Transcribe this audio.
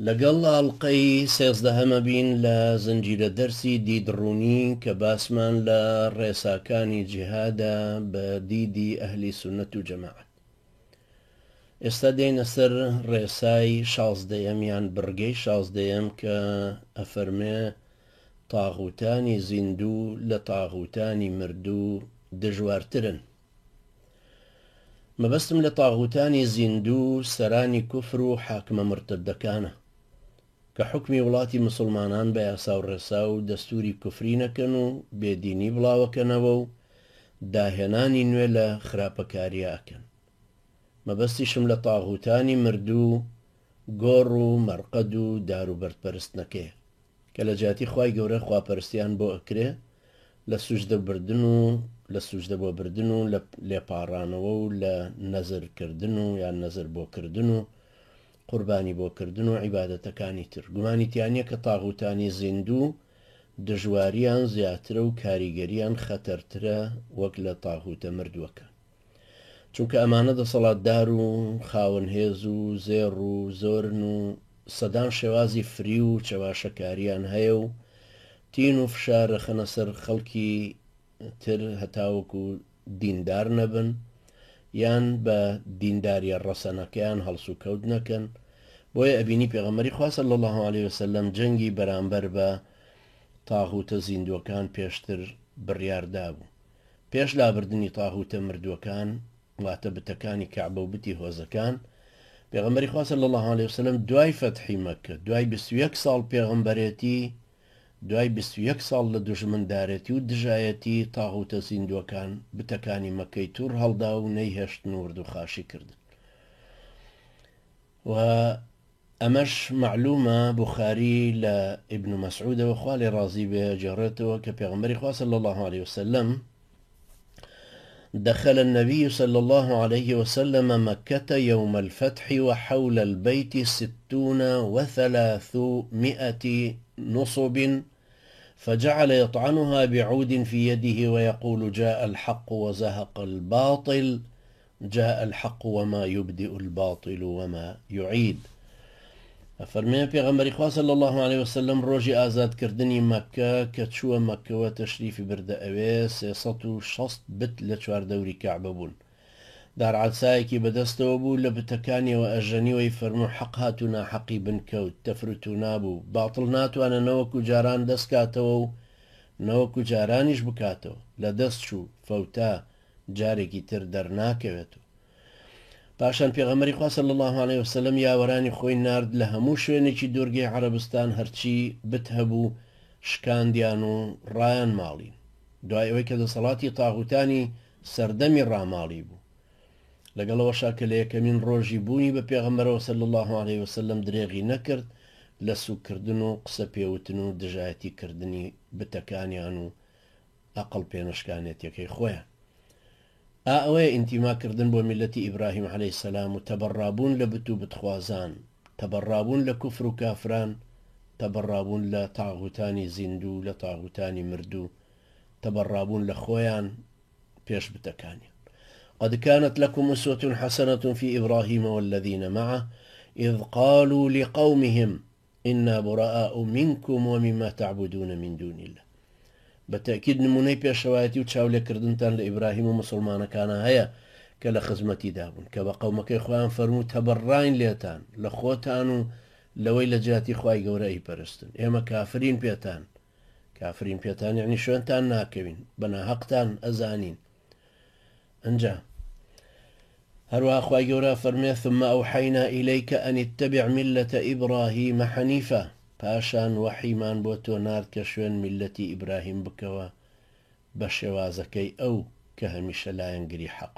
لەگەڵ ئاڵلقەی سێزدەهەمە بین لە زنجیرە دەرسی دیدڕوونی کە باسمان لە ڕێساکانی جیهادە بە دیدی ئەهلی سونەت و جەماعەت. ئێستا دێنە سەر ڕێسای شازدەیەمیان بڕگەی شازدەیەم کە ئەفەرمێ تاغوتانی زیندوو لە تاغوتانی مردوو دژوارترن. مەبەستم لە تاغوتانی زیندوو سەرانی کوفر و حاکمە مرتدەکانە کە حکمی وڵاتی مسلمانان بە یاسا و ڕێسا و دەستوری کوفری نەکەن و بێدینی بڵاوەکەنەوە و داهێنانی نوێ لە خراپەکاریاکەن. مەبەستیشم لە تاغوتانی مردوو گۆڕ و مەرقەد و داروبەردپەرستنەکەیە کە لە جاتی خوای گەورە خواپەرستیان بۆ ئەکرێ لە سوژدە بۆ بردن و لە لێپاڕانەوە و لە نەزرکردن و یان نەزر بۆکردن و قوربانی بۆکردن و عیبادەتەکانی تر. گومانی تیانە کە تاغوتانی زیندوو دژواریان زیاترە و کاریگەریان خەتەرترە وەک لە تاغوتە مردووەکە، چونکە ئەمانە دەسەڵاتدار و خاوەن هێز و زێڕ و زۆرن و سەدان شێوازی فری و چەواشەکاریان هەیە و تین و فشارە خەنە سەر خەڵکی تر هەتاوەکو دیندار نەبن یان بە دینداریە ڕەسەنەکەیان هەڵس و کەوت نەکەن. بۆیە ئەبینی پێغەمبەری خوا صلی الله علیه وسلم جەنگی بەرامبەر بە تاغوتە زیندووەکان پێشتر بڕیاردا بوو. پێش لابردنی تاغوتە مردووەکان واتە بتەکانی کەعبە و بتی هۆزەکان، پێغەمبەری خوا صلی الله علیه وسلم دوای فەتحی مەککە، دوای 21 ساڵ پێغەمبەرێتی، دوای 21 ساڵ لە دوژمندارەتی و دژایەتی تاغوتە زیندووەکان بتەکانی مەکەی توور هەڵدا و نەیهێشتن و ورد و خاشی کردن. و ئەمەش معلومە بوخاری لە ئیبن مەسعودەوە خوا لێ ڕازی بێ جێڕێتەوە کە پێغەمبەری خوا صلی الله عليه وسلم دخل النبي صلى الله عليه وسلم مكة يوم الفتح وحول البيت 36 نصب فجعل يطعنها بعود في يده ويقول جاء الحق وزهق الباطل جاء الحق وما يبدئ الباطل وما يعيد. فەرمێ پێغەمبەری خوا صلی الله عليه وسلم ڕۆژی ئازادکردنی مەککە کە چووە مەککەوە تەشریفی بردە ئەوێ 360 بت لە چواردەوری کەعبە بوون. دارعەسایەکی بەدەستەوە بوو لە بتەکانیەوە ئەژەنیوەی فەرموو حەق هات و ناحەقی بنکەوت، تەفرەت و نابوو، باتڵ ناتوانە نەوەکو جاران دەستکاتەوە و نەوەکو جارانیش بکاتەوە، لە دەست چوو فەوتا جارێکی تر دەرناکەوێتەوە. پاشان پێغەمبەری خوا صلی الله عليه وسلم یاوەرانی خۆی نارد لە هەموو شوێنێکی دورگەی عەرەبستان هەرچی بت هەبوو شکاندیان و ڕایان ماڵین. دوای ئەوەی کە دەسەڵاتی تاغوتانی سەردەمی ڕاماڵی بوو، لەگەڵەوەشا کە لە یەکەمین ڕۆژی بوونی بە پێغەمبەرەوە صلی الله عليه وسلم درێغی نەکرد لە سوکردن و قسە پێوتن و دژایەتی کردنی بتەکانیان و ئەقڵ پێنەشکانێتیەکەی خۆیان. ئەوەیە ئینتیماکردن بۆ میلەتی ئیبراهیم عەلەیهی سەلام و تەبەڕابوون لە بت و بتخوازان، تەبەڕابوون لە کوفر و کافران، تەبەڕابوون لە تاغوتانی زیندوو لە تاغوتانی مردوو، تەبەڕابوون لە خۆیان پێش بتەکانیان. قد كانت لكم أسوة حسنة في إبراهيم والذين معه إذ قالوا لقومهم إنا براء منكم ومما تعبدون من دون الله. بەتەکید نمونەی پێشەوایەتی و چاولێکردنتان لە ئیبراهیم و مسلمانەکانە هەیە کە لە خزمەتی دابوون کە بە قەومەکەی خۆیان فەرموو تەبەڕاین لێتان لە خۆتان و لەوەی لە جیاتی خوای گەورە ئەیپەرستن. ئێمە کافرین پێتان یعنی شوێنتان ناکەوین، بەناحەقتان ئەزانین. ئەنجا هەروەها خوای گەورە فەرمێ ثم أوحينا إليك أن اتبع ملة إبراهيم حنيفا، پاشان وەحیمان بۆ تۆ نارد کە شوێن میلەتی ئیبراهیم بکەوە بە شێوازەکەی ئەو کە هەمیشە لایەنگری حەق.